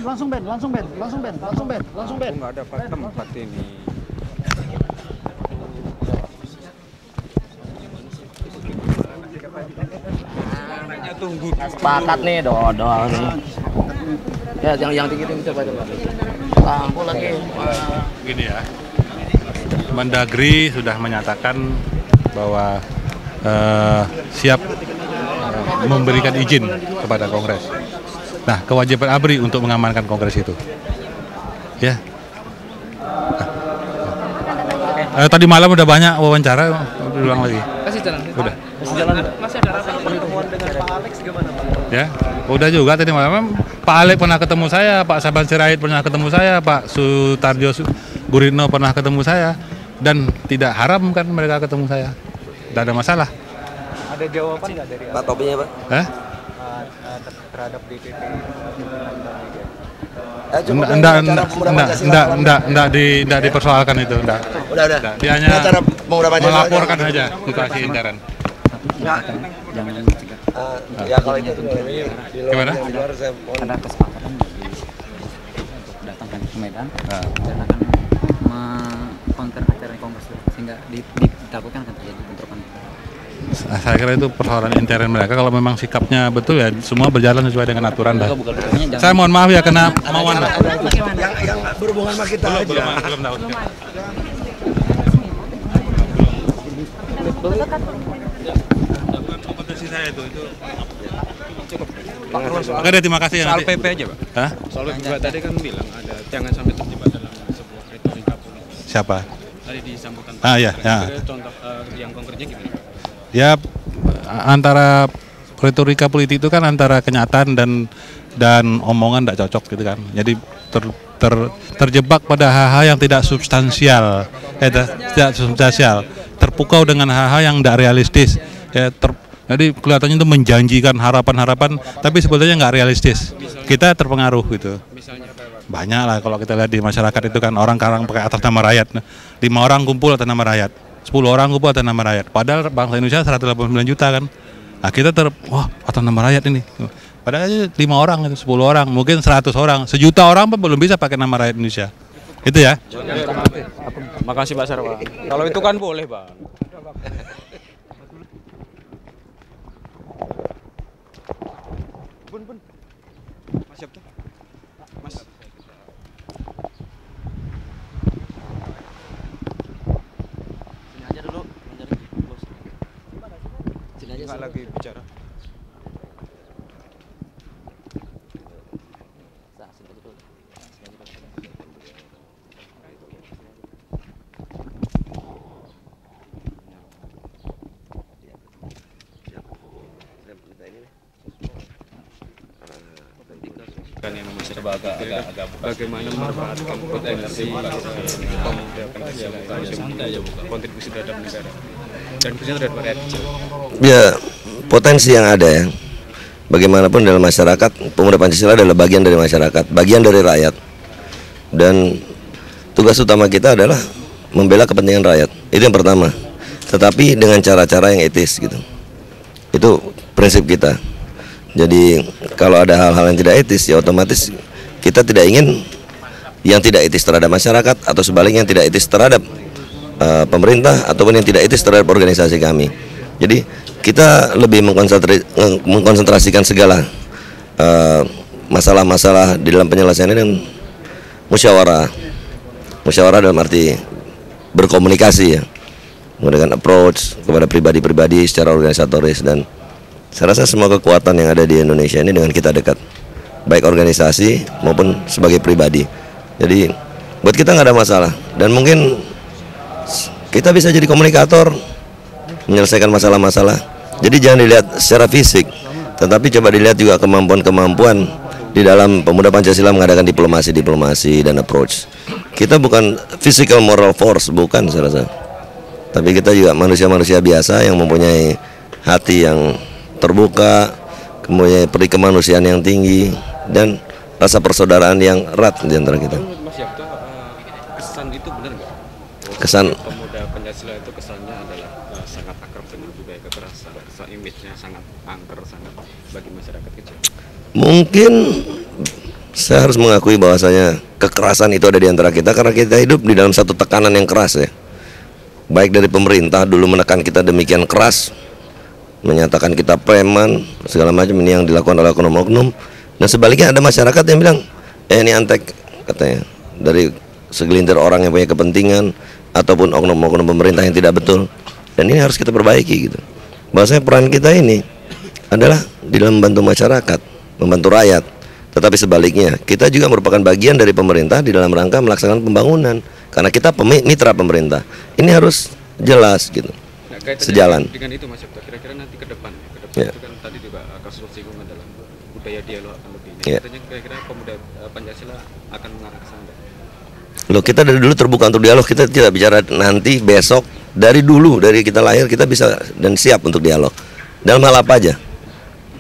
Langsung Ben. Nggak dapat tempat ini. Sepakat nih, dodol nih. Ya, yang dikirim coba. Lampu lagi. Gini ya, Mendagri sudah menyatakan bahwa siap memberikan izin kepada Kongres. Nah, kewajiban ABRI untuk mengamankan Kongres itu. Ya. Tadi malam udah banyak wawancara, ulang lagi. Kasih jalan. Udah. Kasih jalan. Masih ada rapat pertemuan dengan Pak Alex gimana, Pak? Ya, udah juga tadi malam Pak Alex pernah ketemu saya, Pak Saban Sirait pernah ketemu saya, Pak Sutarjo Guritno pernah ketemu saya, dan tidak haram kan mereka ketemu saya. Tidak ada masalah. Ada jawaban nggak dari Pak topinya Pak? terhadap DPP? Enggak dipersoalkan itu, enggak. Udah. Dia hanya cara melaporkan saja situasi intern. Jangan Ya kalau itu Gimana? ada kesepakatan untuk datang ke Medan dan akan mengkonter acara Kongres sehingga ditakutkan akan terjadi bentrokan. Saya kira itu persoalan intern mereka. Kalau memang sikapnya betul ya semua berjalan sesuai dengan aturan dah. Saya mohon maaf ya karena mauan lah. yang berhubungan sama kita aja. Belum tahu. Kompetensi saya itu. Oke deh, terima kasih ya. Soal PP aja Pak. Hah? Soal PP tadi kan bilang ada jangan sampai terjebak dalam sebuah retorika politik. Siapa? Tadi di sambutan. Iya. Contoh yang konkretnya gimana? Ya antara retorika politik itu kan antara kenyataan dan omongan tidak cocok gitu kan. Jadi terjebak pada hal-hal yang tidak substansial, terpukau dengan hal-hal yang tidak realistis. Ya, jadi kelihatannya itu menjanjikan harapan-harapan, tapi sebetulnya nggak realistis. Kita terpengaruh gitu. Banyak lah kalau kita lihat di masyarakat itu kan orang pakai atas nama rakyat. 5 orang kumpul atas nama rakyat. 10 orang kumpul atas nama rakyat. Padahal bangsa Indonesia 189 juta kan. Nah kita wah atas nama rakyat ini. Padahal 5 orang itu, 10 orang, mungkin 100 orang, 1 juta orang pun belum bisa pakai nama rakyat Indonesia. Itu ya. Makasih Pak Sarwa. Kalau itu kan boleh Bang. Bun. Mas siapa? Mas. Sini aja dulu, sini aja. Nggak lagi bicara. Yang agak bagaimana memanfaatkan potensi pemuda Pancasila kontribusi terhadap negara dan khususnya terhadap rakyat kecil. Ya potensi yang ada ya. Bagaimanapun dalam masyarakat, pemuda Pancasila adalah bagian dari masyarakat, bagian dari rakyat. Dan tugas utama kita adalah membela kepentingan rakyat. Itu yang pertama. Tetapi dengan cara-cara yang etis gitu. Itu prinsip kita. Jadi kalau ada hal-hal yang tidak etis ya otomatis kita tidak ingin yang tidak etis terhadap masyarakat atau sebaliknya yang tidak etis terhadap pemerintah ataupun yang tidak etis terhadap organisasi kami. Jadi kita lebih mengkonsentrasikan segala masalah-masalah di dalam penyelesaiannya dengan musyawarah dalam arti berkomunikasi ya, menggunakan approach kepada pribadi-pribadi secara organisatoris. Dan saya rasa semua kekuatan yang ada di Indonesia ini dengan kita dekat, baik organisasi maupun sebagai pribadi. Jadi buat kita nggak ada masalah, dan mungkin kita bisa jadi komunikator menyelesaikan masalah-masalah. Jadi jangan dilihat secara fisik, tetapi coba dilihat juga kemampuan-kemampuan di dalam pemuda Pancasila mengadakan diplomasi dan approach. Kita bukan physical moral force, bukan saya rasa, tapi kita juga manusia-manusia biasa yang mempunyai hati yang terbuka, kemudian peri kemanusiaan yang tinggi, dan rasa persaudaraan yang erat di antara kita. Menurut Mas Yapto, kesan itu benar nggak? Kesan Pemuda Pancasila itu kesannya adalah sangat akrab dengan budaya kekerasan, image-nya sangat angker, sangat bagi masyarakat kecil. mungkin saya harus mengakui bahwasanya kekerasan itu ada di antara kita karena kita hidup di dalam satu tekanan yang keras ya. Baik dari pemerintah dulu menekan kita demikian keras, menyatakan kita preman, segala macam ini yang dilakukan oleh oknum-oknum. Dan sebaliknya ada masyarakat yang bilang, ini antek katanya, dari segelintir orang yang punya kepentingan ataupun oknum-oknum pemerintah yang tidak betul. Dan ini harus kita perbaiki gitu. Bahwasanya peran kita ini adalah di dalam membantu masyarakat, membantu rakyat. Tetapi sebaliknya, kita juga merupakan bagian dari pemerintah di dalam rangka melaksanakan pembangunan. Karena kita mitra pemerintah. Ini harus jelas gitu. Nah, kaitannya Sejalan. dengan itu Mas Yapto, kira-kira nanti ke depan Ya. itu kan tadi juga kasus singgung adalah budaya dialog akan lebih. Ya. Katanya kira-kira pemuda Pancasila akan mengarah ke sana. Loh, kita dari dulu terbuka untuk dialog. Kita tidak bicara nanti, besok. Dari dulu, dari kita lahir kita bisa dan siap untuk dialog. Dalam hal apa aja.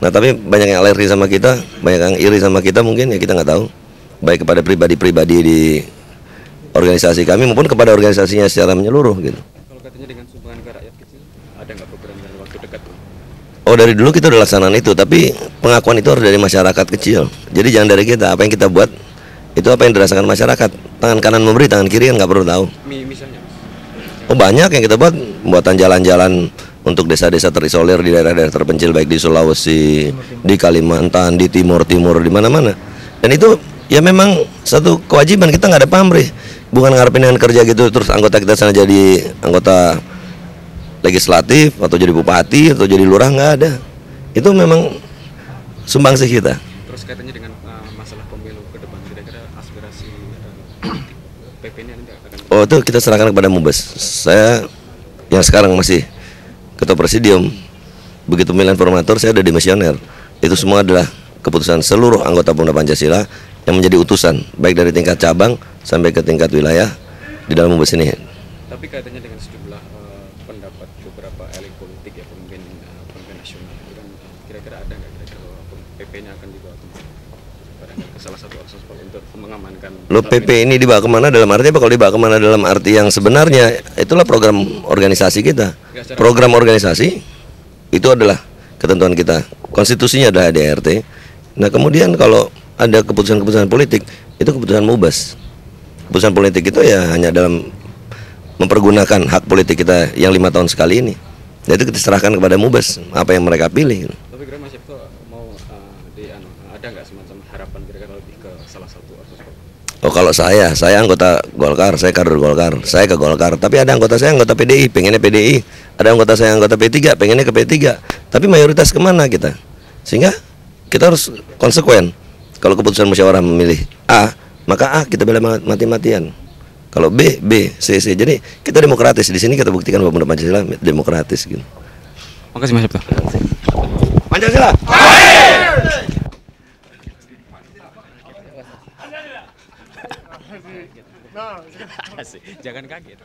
Nah, tapi banyak yang alergi sama kita, banyak yang iri sama kita, mungkin ya kita nggak tahu. Baik kepada pribadi-pribadi di organisasi kami maupun kepada organisasinya secara menyeluruh gitu. Kalau katanya dengan sumbangan ke rakyat kecil, ada nggak program dalam waktu dekat? Oh, dari dulu kita udah laksanakan itu, tapi pengakuan itu harus dari masyarakat kecil. Jadi jangan dari kita, apa yang kita buat itu apa yang dirasakan masyarakat. Tangan kanan memberi, tangan kiri kan nggak perlu tahu. Misalnya Oh, banyak yang kita buat, pembuatan jalan-jalan untuk desa-desa terisolir di daerah-daerah terpencil, baik di Sulawesi, di Kalimantan, di Timur, di mana-mana. Dan itu ya memang satu kewajiban, kita nggak ada pamrih. Bukan ngarepin dengan kerja gitu terus anggota kita sana jadi anggota legislatif atau jadi bupati atau jadi lurah, nggak ada. Itu memang sumbangsih kita. terus kaitannya dengan masalah pemilu ke depan, kira-kira aspirasi PP ini nanti akan Oh, itu kita serahkan kepada Mubes. Saya yang sekarang masih ketua presidium, begitu pemilihan formatur saya ada dimisioner. Itu semua adalah keputusan seluruh anggota Pemuda Pancasila yang menjadi utusan, baik dari tingkat cabang sampai ke tingkat wilayah di dalam Mubes ini. tapi kaitannya dengan sejumlah pendapat beberapa elit politik ya, pemimpin nasional itu kan, kira-kira ada nggak kira-kira PP-nya akan dibawa ke salah satu akses untuk mengamankan. Lo PP ini dibawa kemana dalam arti apa? Kalau dibawa kemana dalam arti yang sebenarnya itulah program organisasi kita. Program organisasi itu adalah ketentuan kita. Konstitusinya adalah ADRT. Nah, kemudian kalau ada keputusan-keputusan politik itu keputusan Mubes. Keputusan politik itu ya hanya dalam mempergunakan hak politik kita yang 5 tahun sekali ini. Dan itu kita serahkan kepada Mubes apa yang mereka pilih. Tapi kira Mas Yapto mau ada nggak semacam harapan kira-kira lebih ke salah satu akses politik? Oh, kalau saya anggota Golkar, saya kader Golkar, saya ke Golkar. Tapi ada anggota saya anggota PDI, pengennya PDI. Ada anggota saya anggota P3, pengennya ke P3. Tapi mayoritas kemana kita? Sehingga kita harus konsekuen. Kalau keputusan musyawarah memilih A, maka A kita bela mati-matian. Kalau B, C. Jadi kita demokratis. Di sini kita buktikan bahwa Pemuda Pancasila demokratis gitu. Makasih Mas Yapto. Pancasila. Jangan kaget.